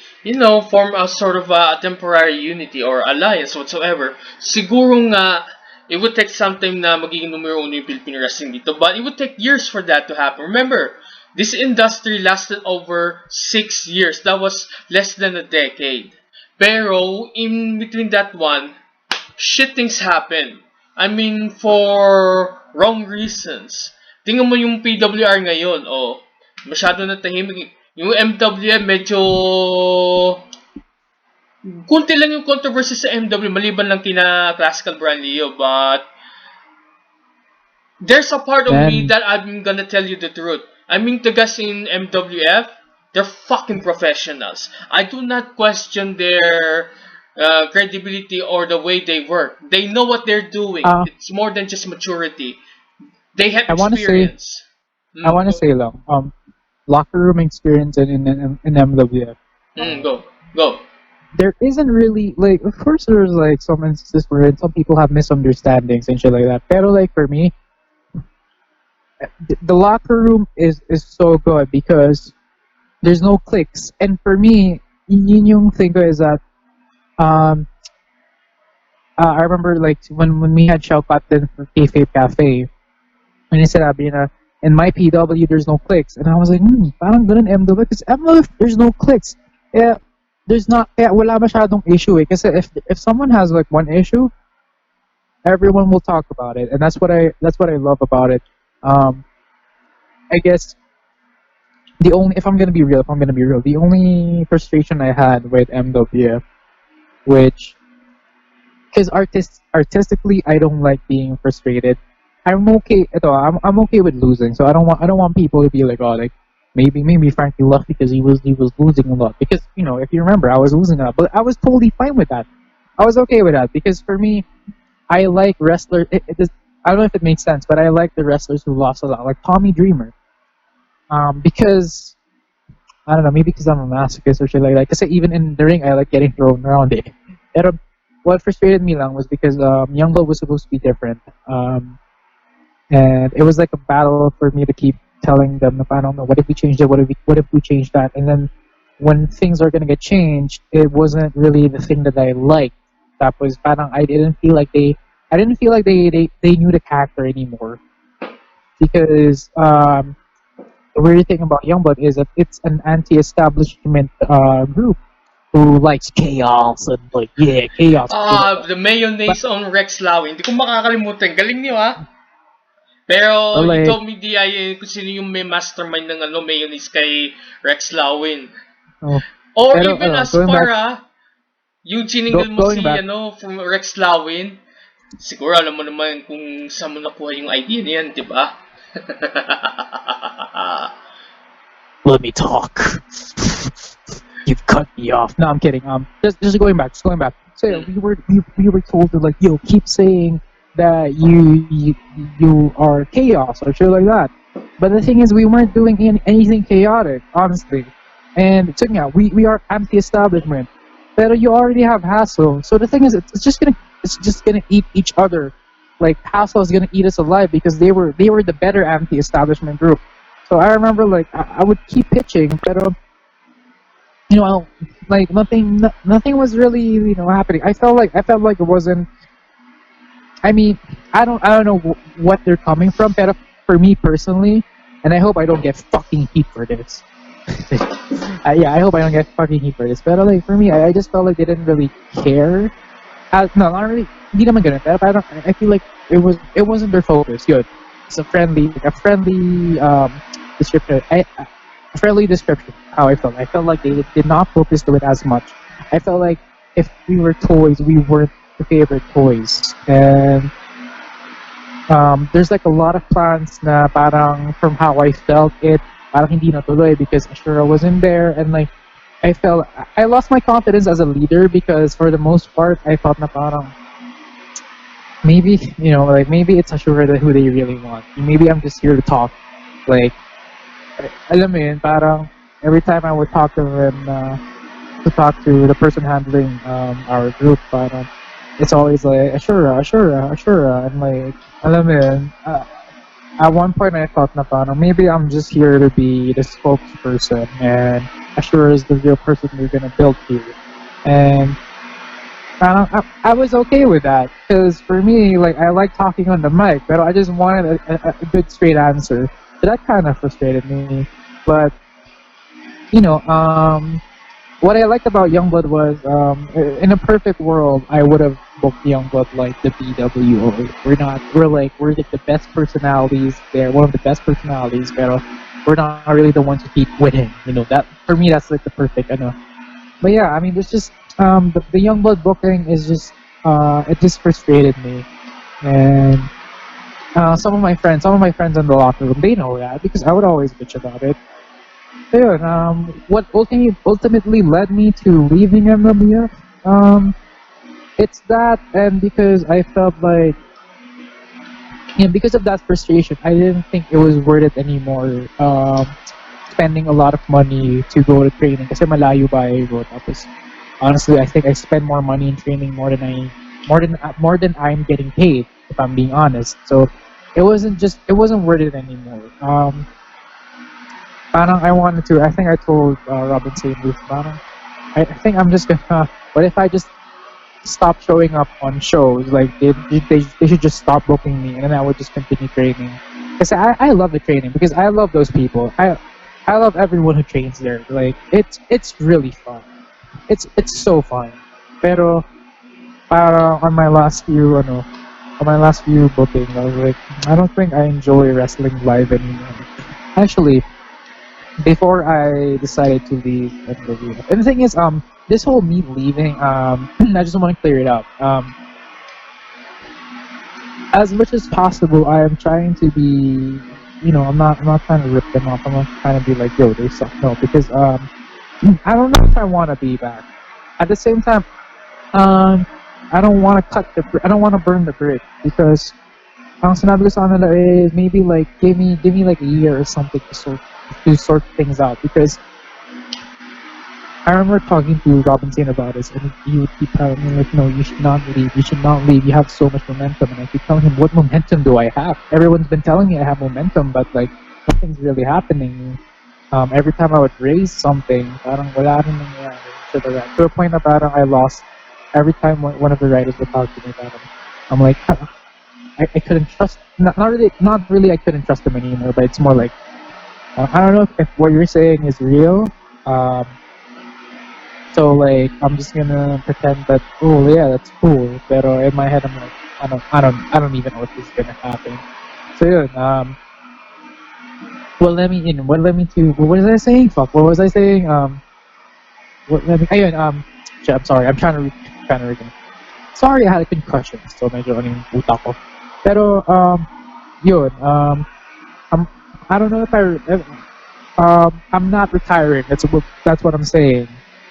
form a sort of a temporary unity or alliance whatsoever. Siguro nga, it would take some time na magiging numero uno yung Philippine wrestling dito, but it would take years for that to happen. Remember, this industry lasted over 6 years. That was less than a decade. Pero, in between that one, shit things happen. I mean, for wrong reasons. Tingnan mo yung PWR ngayon, masyado na tahimik. Yung MWM, medyo kunti lang yung controversy sa MW, maliban lang kina Classical Brand Leo, but there's a part of me that I'm gonna tell you the truth. I mean, the guys in MWF, they're fucking professionals. I do not question their credibility or the way they work. They know what they're doing. It's more than just maturity. They have experience. I want to say lang, locker room experience in MWF. Go. There isn't really like, of course, there's like some instances where some people have misunderstandings and shit like that. Pero like for me, the locker room is so good because there's no cliques, and for me, yun yung thing ko is that I remember like when we had Shoutout then for Kayfabe Cafe. When he said, in my PW, there's no clicks. And I was like, parang ganun MW. Because MW, there's no clicks. Yeah, wala masyadong issue eh. Kasi if someone has like one issue, everyone will talk about it. And that's what I love about it. I guess if I'm gonna be real, the only frustration I had with MWF, because artistically, I don't like being frustrated. I'm okay. I'm okay with losing, so I don't want people to be like, like maybe Frankie left because he was losing a lot. Because if you remember, I was losing a lot, but I was totally fine with that. I was okay with that because for me, I like wrestlers. I don't know if it makes sense, but I like the wrestlers who lost a lot, like Tommy Dreamer. Because I don't know, maybe because I'm a masochist or shit like that. Because even in the ring, I like getting thrown around it. Pero what frustrated me lang was because Youngblood was supposed to be different. And it was like a battle for me to keep telling them, I don't know, what if we change it? What if we change that? And then when things are gonna get changed, it wasn't really the thing that I liked. That was parang I didn't feel like they knew the character anymore. Because the weird thing about Youngblood is that it's an anti-establishment group who likes chaos and like chaos. The mayonnaise on Rex Lawin. Hindi ko makakalimutan. Galing niyo Pero you told me kung sino yung may mastermind ng mayonnaise kay Rex Lawin. Or pero, even as far yung chiningil mo si from Rex Lawin, siguro alam mo naman kung saan mo nakuha yung idea niyan, di ba? Let me talk. You've cut me off. No, I'm kidding. Just going back. So yeah, we were told to like, keep saying that you are chaos or shit like that. But the thing is, we weren't doing anything chaotic, honestly. And so yeah, we are anti-establishment. But you already have Hassle. So the thing is, it's just gonna eat each other. Like Hassle is gonna eat us alive because they were the better anti-establishment group. So I remember like I would keep pitching, but like nothing was really happening. I felt like it wasn't. I mean, I don't know what they're coming from, but for me personally, and I hope I don't get fucking heat for this. I hope I don't get fucking heat for this. But like for me, I just felt like they didn't really care. No, not really. Hindi naman ganun. Pero I feel like it wasn't their focus. Good. It's a friendly description. A friendly description. How I felt. I felt like they did not focus to it as much. I felt like if we were toys, we weren't the favorite toys. And there's like a lot of plans na parang from how I felt it, parang hindi natuloy because Ashura wasn't there, and like I lost my confidence as a leader because for the most part I thought na parang maybe like maybe it's Ashura that who they really want. Maybe I'm just here to talk. Like, alam mo yun, parang every time I would talk to him, to talk to the person handling our group, parang it's always like Ashura, Ashura, Ashura, and like alam mo yun, at one point I thought na parang maybe I'm just here to be the spokesperson, and Ashura is the real person we're gonna build here, and I was okay with that because for me, like I like talking on the mic, but I just wanted a good straight answer. So that kind of frustrated me. But you know, what I liked about Youngblood was, in a perfect world, I would have booked Youngblood like the BWO. We're like the best personalities there, one of the best personalities, but we're not really the ones who keep winning. That for me, that's like the perfect. I know. But yeah, I mean, there's just the Youngblood booking is just it just frustrated me, and some of my friends in the locker room, they know that because I would always bitch about it. So yun, what ultimately led me to leaving MWF, it's that, and because I felt like, because of that frustration, I didn't think it was worth it anymore. Spending a lot of money to go to training kasi malayo ba ko. Tapos honestly, I think I spend more money in training more than I'm getting paid, if I'm being honest. So it wasn't worth it anymore. Parang I think I told Robin St. Ruth, parang I think I'm just gonna, what if I just stop showing up on shows? Like they should just stop booking me, and then I would just continue training. Because I love the training because I love those people. I love everyone who trains there. Like it's really fun. It's so fun. Pero parang on my last few bookings, I was like, I don't think I enjoy wrestling live anymore. Actually, before I decided to leave NWF. And the thing is, this whole me leaving, I just want to clear it up. As much as possible, I am trying to be, I'm not trying to rip them off. I'm not trying to be like, yo, they suck. No, because I don't know if I want to be back. At the same time, I don't want to I don't want to burn the bridge because ang sinabi ko sa kanila is maybe like give me like a year or something to sort things out, because I remember talking to Robin St. about this, and he would keep telling me like, no, you should not leave, you have so much momentum. And I keep telling him, what momentum do I have? Everyone's been telling me I have momentum, but like nothing's really happening. Every time I would raise something, parang wala rin nangyayari. To a point na parang I lost every time one of the writers would talk to me, parang I'm like, I couldn't trust, not really I couldn't trust them anymore, but it's more like, I don't know if what you're saying is real. So like I'm just gonna pretend that, oh yeah, that's cool. Pero in my head I'm like, I don't even know if this is gonna happen. So yun, what led me what was I saying? Fuck, what was I saying? Ayun, shit, I'm sorry, I'm trying to recall. Sorry, I had a concussion, so medyo ano yung utak ko. Pero yun, I don't know if I'm not retiring. That's what I'm saying.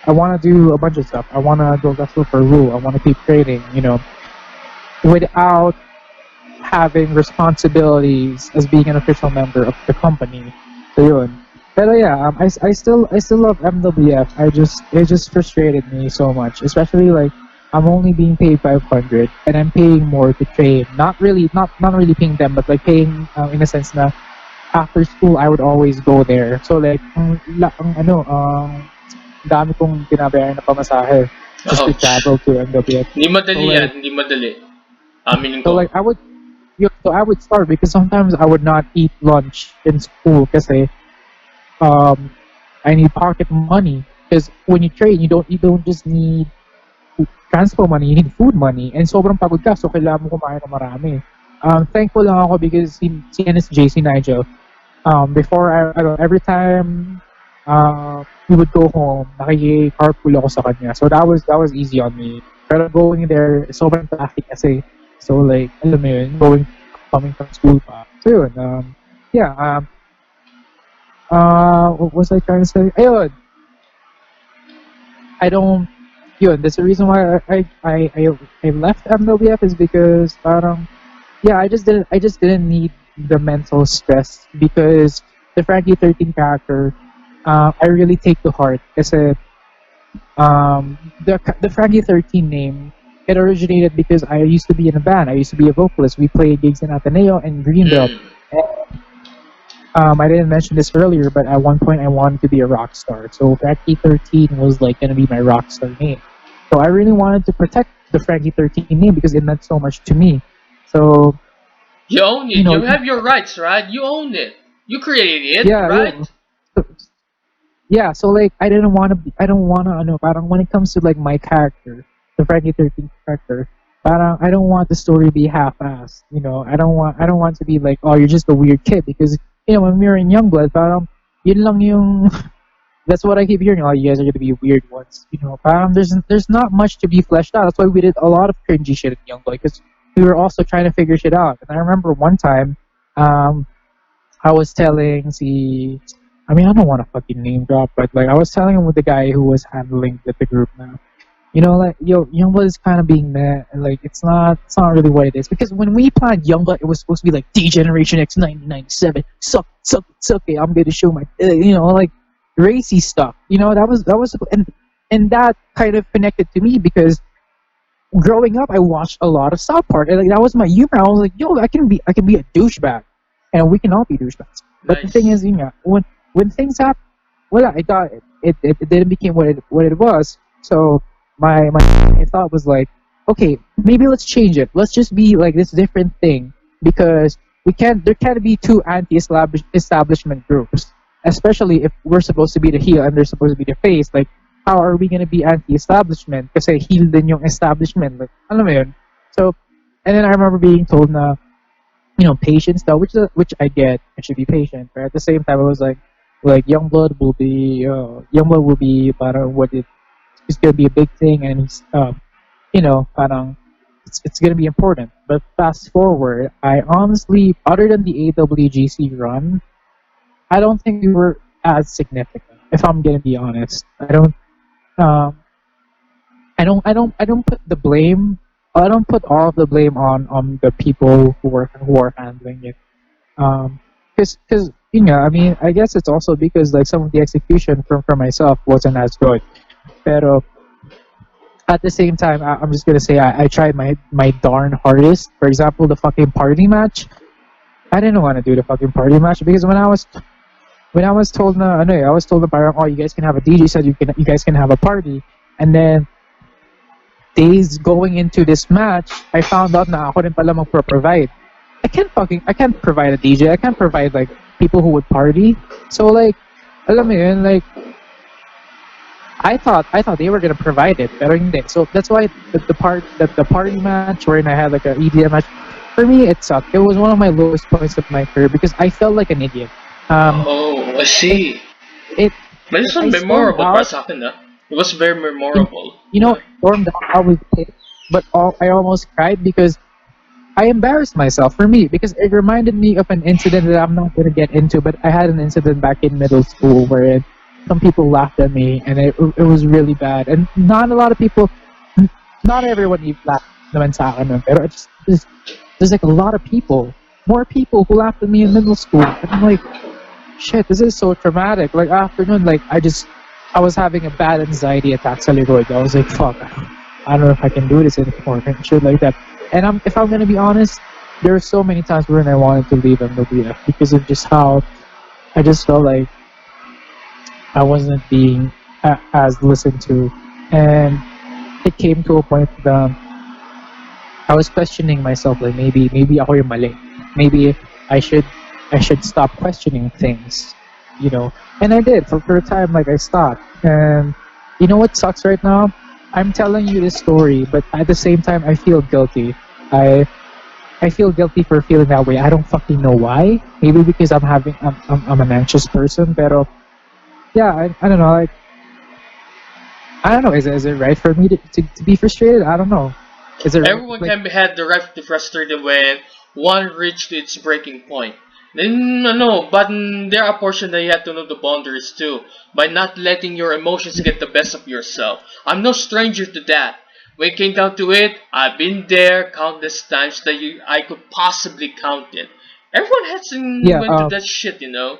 I want to do a bunch of stuff. I want to go wrestle for Ru. I want to keep training, without having responsibilities as being an official member of the company. So yun. Pero yeah, I still love MWF. It just frustrated me so much, especially like I'm only being paid 500 and I'm paying more to train. Not really paying them, but like paying in a sense na after school I would always go there. So like dami kong binabayaran na pamasahe just to travel to MWF. Hindi madali So, yan, hindi madali. Aminin So ko. like I would starve because sometimes I would not eat lunch in school kasi I need pocket money, because when you train you don't just need transport money, you need food money, and sobrang pagod ka, so kailangan mo kumain ng marami. Thankful lang ako because si NSJ, si Nigel, before every time we would go home, nakiki-carpool ako sa kanya, so that was easy on me. Pero going there, sobrang traffic kasi, so like alam mo yun, coming from school pa. So yun, yeah, what was I trying to say? Ayun, I don't yun, that's the reason why I left MWF is because parang yeah, I just didn't need the mental stress because the Frankie 13 character I really take to heart kasi the Frankie 13 name it originated because I used to be in a band. I used to be a vocalist. We played gigs in Ateneo and Greenbelt. Mm. I didn't mention this earlier, but at one point I wanted to be a rock star. So Frankie 13 was like gonna be my rock star name. So I really wanted to protect the Frankie 13 name because it meant so much to me. So You own it. you know, You have your rights, right? You own it. You created it, yeah, right? yeah. So, yeah, so like I didn't want to be, I don't want to ano, parang when it comes to like my character, the Frankie 13 character, parang I don't want the story to be half-assed, you know. I don't want to be like, oh, you're just a weird kid because you know, when we were in Youngblood, parang yun lang yung that's what I keep hearing. Oh, you guys are gonna be weird ones, you know. There's not much to be fleshed out. That's why we did a lot of cringy shit in Youngblood because we were also trying to figure shit out. And I remember one time, um, I was telling the, I mean, I don't want to fucking name drop, but like I was telling him with the guy who was handling the group now. You know, like Youngblood is kind of being meh, and like it's not really what it is. Because when we planned Youngblood, it was supposed to be like D Generation X 1997, suck it, I'm gonna show my, you know, like racy stuff. You know, that was, and that kind of connected to me because growing up, I watched a lot of South Park, and like that was my humor. I was like, yo, I can be a douchebag, and we can all be douchebags. But the thing Nice. is, you know, when things happen, well, I thought it didn't become what it was. So my thought was like, okay, maybe let's change it. Let's just be like this different thing because we can't. There can't be two anti-establishment groups, especially if we're supposed to be the heel and they're supposed to be the face. Like, how are we gonna be anti-establishment? Kasi heel din yung establishment. Like, alam mo yun? So, and then I remember being told na, you know, patience though, which I get. I should be patient, but at the same time, I was like Youngblood will be para what it's gonna be a big thing, and he's you know, parang it's gonna be important. But fast forward, I honestly, other than the AWGC run, I don't think we were as significant. If I'm gonna be honest, um, I don't put the blame. I don't put all of the blame on the people who are handling it. Because you know, I mean, I guess it's also because like some of the execution from myself wasn't as good. Pero at the same time, I'm just gonna say I tried my darn hardest. For example, the fucking party match. I didn't want to do the fucking party match because when I was told na ano I was told na parang oh you guys can have a DJ said you guys can have a party, and then days going into this match, I found out na ako rin pala magpro-provide. I can't provide a DJ. I can't provide like people who would party. So like alam mo yun, like I thought they were gonna provide it, pero hindi. So that's why the party match wherein I had like a EDM match, for me it sucked. It was one of my lowest points of my career because I felt like an idiot. Oh, I see. It But it's I not stormed memorable para out. sa akin, ah. It was very memorable. You know, stormed out with it, but I almost cried because I embarrassed myself for me because it reminded me of an incident that I'm not gonna get into. But I had an incident back in middle school where some people laughed at me, and it was really bad. And not a lot of people, not everyone even laughed naman sa akin nun. Pero there's like a lot of people, more people who laughed at me in middle school. And I'm like, shit, this is so traumatic. Like afternoon, like I was having a bad anxiety attack sa likod. I was like, fuck, I don't know if I can do this anymore and shit like that. And if I'm gonna be honest, there were so many times when I wanted to leave MWF because of just how I just felt like I wasn't being as listened to, and it came to a point that I was questioning myself. Like maybe ako yung mali. Maybe I should stop questioning things, you know. And I did for a time. Like I stopped. And you know what sucks right now? I'm telling you this story, but at the same time, I feel guilty. I feel guilty for feeling that way. I don't fucking know why. Maybe because I'm an anxious person. Pero yeah, I don't know. Like I don't know. Is it right for me to be frustrated? I don't know. Is it right? Everyone Like, can be had the right to be frustrated when one reached its breaking point. Then no, but there are portions that you have to know the boundaries too, by not letting your emotions get the best of yourself. I'm no stranger to that. When it came down to it, I've been there countless times that I could possibly count it. Everyone has Yeah. went through that shit, you know.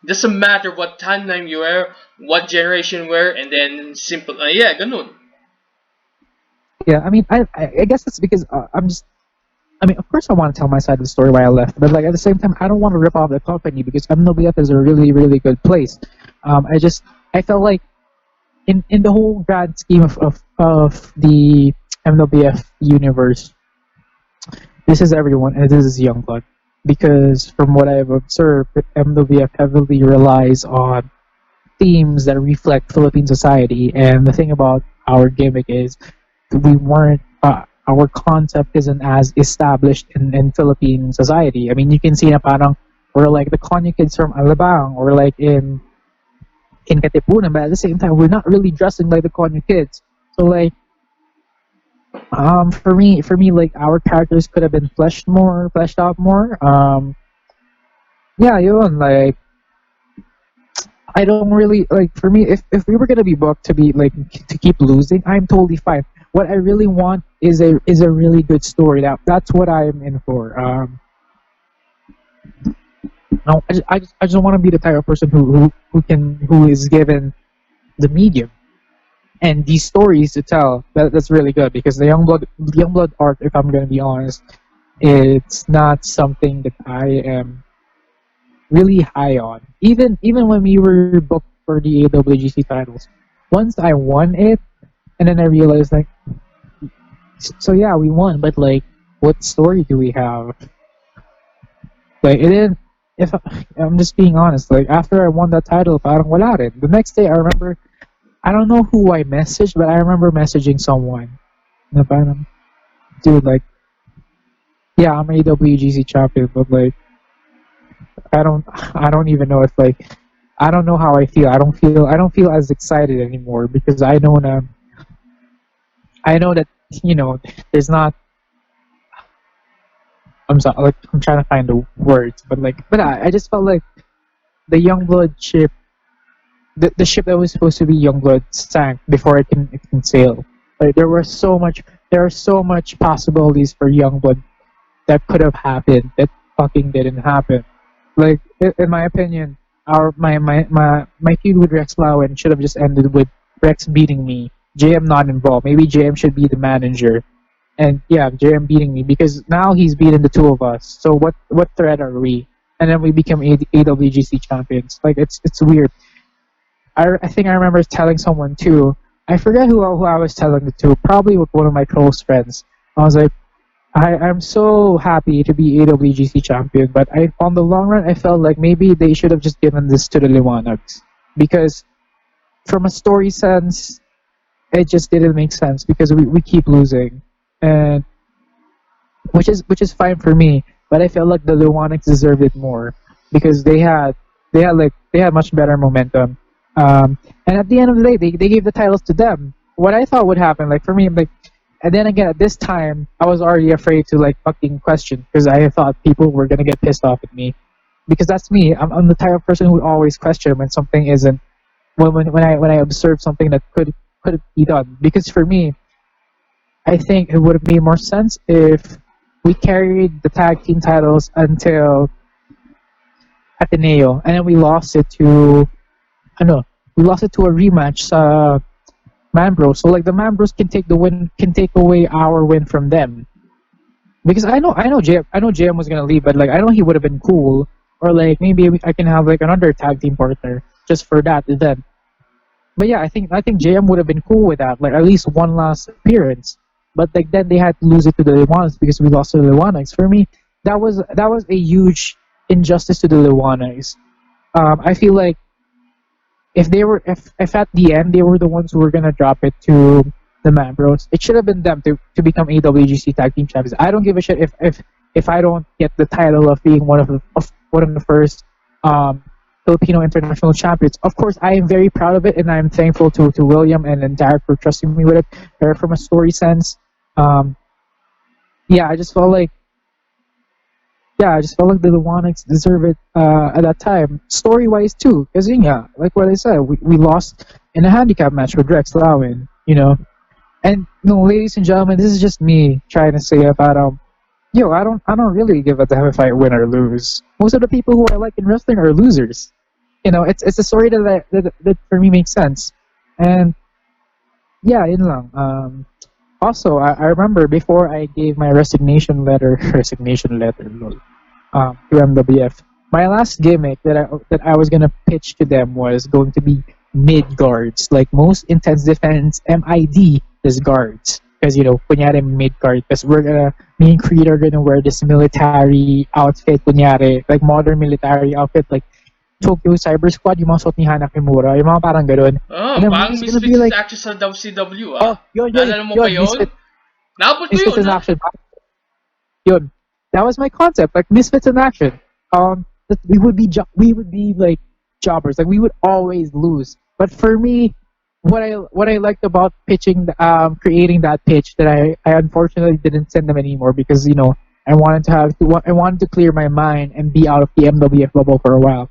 Doesn't matter what timeline you were, what generation you were, and then simple. Yeah, ganun. Yeah. I mean, I guess it's because I'm just. I mean, of course, I want to tell my side of the story why I left, but like at the same time, I don't want to rip off the company because MWF is a really, really good place. I felt like in the whole grand scheme of the MWF universe, this is everyone and this is Youngblood. Because from what I've observed, MWF heavily relies on themes that reflect Philippine society. And the thing about our gimmick is we weren't our concept isn't as established in Philippine society. I mean, you can see na parang we're like the Konya kids from Alabang or like in Katipunan, but at the same time, we're not really dressing like the Konya kids. So like, for me, like our characters could have been fleshed out more. Yeah, yun, like I don't really like. For me, if we were gonna be booked to be like to keep losing, I'm totally fine. What I really want is a really good story. That's what I'm in for. No, I just want to be the type of person who is given the medium and these stories to tell. That's really good because the Youngblood arc, if I'm gonna be honest, it's not something that I am really high on. Even when we were booked for the AWGC titles, once I won it, and then I realized like, so yeah, we won, but like, what story do we have? Like, it didn't. If I'm just being honest, like after I won that title, parang wala rin. The next day, I remember, I don't know who I messaged, but I remember messaging someone. Na parang, dude, like, yeah, I'm a AWGC champion, but like, I don't even know if like, I don't know how I feel. I don't feel as excited anymore because I know that you know, there's not. I'm sorry, like I'm trying to find the words, but like, but I just felt like the Youngblood ship, the ship that was supposed to be Youngblood sank before it can sail. Like there are so much possibilities for Youngblood that could have happened that fucking didn't happen. Like in my opinion, my feud with Rex Lowen should have just ended with Rex beating me. JM not involved. Maybe JM should be the manager. And yeah, JM beating me because now he's beaten the two of us. So what threat are we? And then we become AWGC champions. Like it's weird. I think I remember telling someone too. I forget who I was telling it to. Probably with one of my close friends. I was like, I'm so happy to be AWGC champion, but on the long run I felt like maybe they should have just given this to the Liwanags because from a story sense, it just didn't make sense because we keep losing, and which is fine for me. But I felt like the Liwanags deserved it more because they had much better momentum. And at the end of the day, they gave the titles to them. What I thought would happen, like for me, like, and then again at this time, I was already afraid to like fucking question because I thought people were gonna get pissed off at me because that's me. I'm the type of person who would always question when something isn't when I observe something that could be done. Because for me, I think it would have made more sense if we carried the tag team titles until Ateneo, and then we lost it to we lost it to a rematch Manbros. So like the Manbros can take away our win from them. Because I know JM was gonna leave, but like I know he would have been cool. Or like maybe I can have like another tag team partner just for that event. But yeah, I think JM would have been cool with that, like at least one last appearance. But like then they had to lose it to the Liwanags because we lost to the Liwanags. For me, that was a huge injustice to the Liwanags. I feel like if at the end they were the ones who were gonna drop it to the Manbros, it should have been them to become AWGC Tag Team Champions. I don't give a shit if I don't get the title of being one of the first Filipino international champions. Of course, I am very proud of it, and I'm thankful to William and Derek for trusting me with it. From a story sense, yeah, I just felt like yeah, I just felt like the Wanix deserve it at that time, story wise too. Because yeah, like what I said, we lost in a handicap match with Rex Lawin, you know. And no, ladies and gentlemen, this is just me trying to say about yo, I don't really give a damn if I win or lose. Most of the people who I like in wrestling are losers. You know, it's a story that for me makes sense. And yeah, yun lang. Also, I remember before I gave my resignation letter, lol, to MWF, my last gimmick that I was gonna pitch to them was going to be mid guards, like most intense defense MID is guards, because you know, kunyari mid guard, because me and Creed are gonna wear this military outfit, kunyari, like modern military outfit, like Tokyo Cyber Squad, yung mga suot ni Hana Kimura, yung mga parang ganun. Oh, And then parang it's gonna Misfits be is like, actually sa WCW, oh, yun, Naalala mo ba yun? Naabot ko Misfits yun, in ah. action. Yun. That was my concept, like Misfits in action. That we would be like jobbers, like we would always lose. But for me, what I liked about creating that pitch that I unfortunately didn't send them anymore because you know I wanted to clear my mind and be out of the MWF bubble for a while.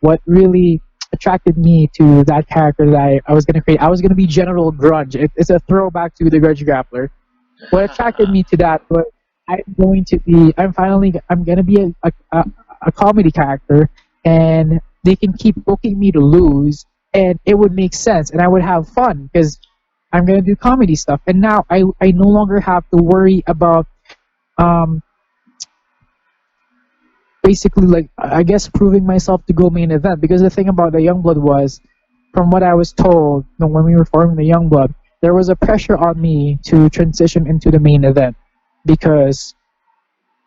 What really attracted me to that character that I was gonna create, I was gonna be General Grudge. It's a throwback to the Grudge Grappler. What attracted me to that was I'm gonna be a comedy character, and they can keep booking me to lose, and it would make sense, and I would have fun because I'm gonna do comedy stuff. And now I no longer have to worry about um basically like I guess proving myself to go main event, because the thing about the Youngblood was, from what I was told, you know, when we were forming the Youngblood, there was a pressure on me to transition into the main event because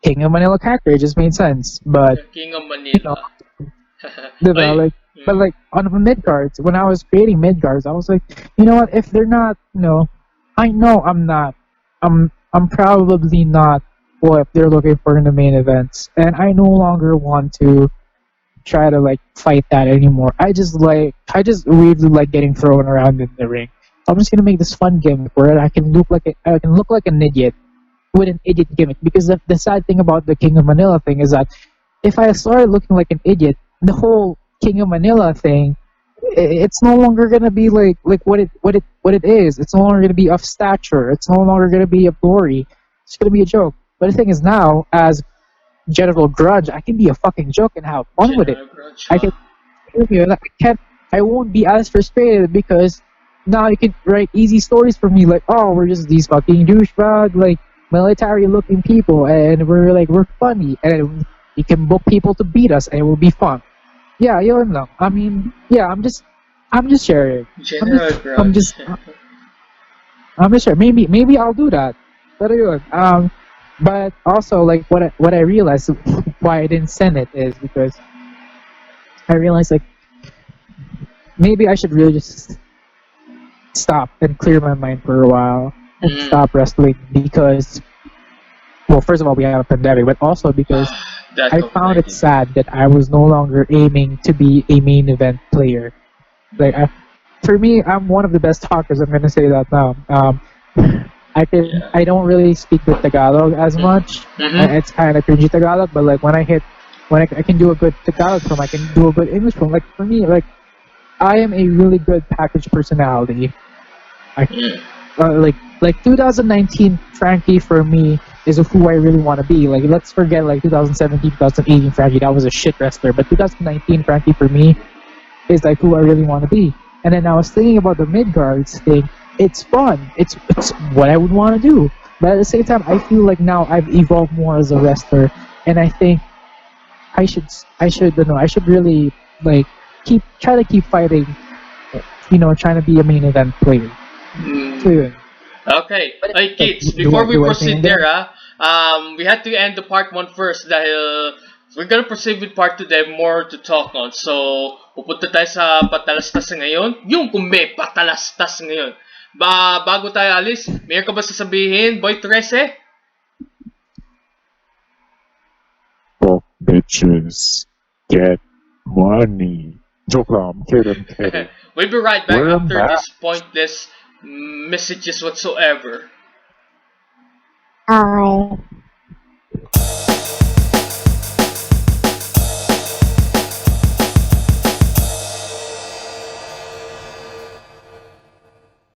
King of Manila character, it just made sense. But King of you Manila. know, diba, Oy, like but like on the mid cards, when I was creating mid cards, I was like, you know what, if they're not, you know, I know I'm probably not what they're looking for in the main events, and I no longer want to try to like fight that anymore. I just really like getting thrown around in the ring. I'm just gonna make this fun gimmick where I can look like an idiot with an idiot gimmick, because the sad thing about the King of Manila thing is that if I started looking like an idiot, the whole King of Manila thing, it's no longer gonna be like what it is. It's no longer gonna be of stature. It's no longer gonna be of glory. It's gonna be a joke. But the thing is, now as General Grudge, I can be a fucking joke and have fun with it. General Grudge, I can, you know, I won't be as frustrated because now you can write easy stories for me, like, oh, we're just these fucking douchebag, like military looking people, and we're funny, and you can book people to beat us, and it will be fun. Yeah, yun lang. I mean, yeah, I'm just sharing. General I'm just, Grudge. I'm just sharing. Maybe I'll do that. Pero yun. But also, like, what I realized why I didn't send it is because I realized, like, maybe I should really just stop and clear my mind for a while and stop wrestling, because, well, first of all, we have a pandemic, but also because That I found it COVID-19. sad that I was no longer aiming to be a main event player. Like, for me, I'm one of the best talkers. I'm gonna say that now. I don't really speak with Tagalog as much. It's kind of cringy Tagalog, but like when I can do a good Tagalog from, I can do a good English from. Like for me, like I am a really good package personality. Like 2019 Frankie for me is who I really want to be. Like let's forget like 2017, 2018 Frankie, that was a shit wrestler. But 2019 Frankie for me is like who I really want to be. And then I was thinking about the mid guards thing. It's fun. It's what I would want to do. But at the same time, I feel like now I've evolved more as a wrestler, and I think I should really like try to keep fighting. You know, trying to be a main event player. So yun. Okay. Hey kids, Do before I- we do I proceed think there, we had to end the part 1 first dahil we're gonna proceed with part 2 dahil more to talk on. So, pupunta tayo sa patalastas ngayon. Yung kung may patalastas ngayon. Bago tayo alis, mayroon ka ba sasabihin, Boy 13? Fuck bitches. Get money. Joke lang. I'm kidding. We'll be right back We're after back. these pointless messages whatsoever. Okay.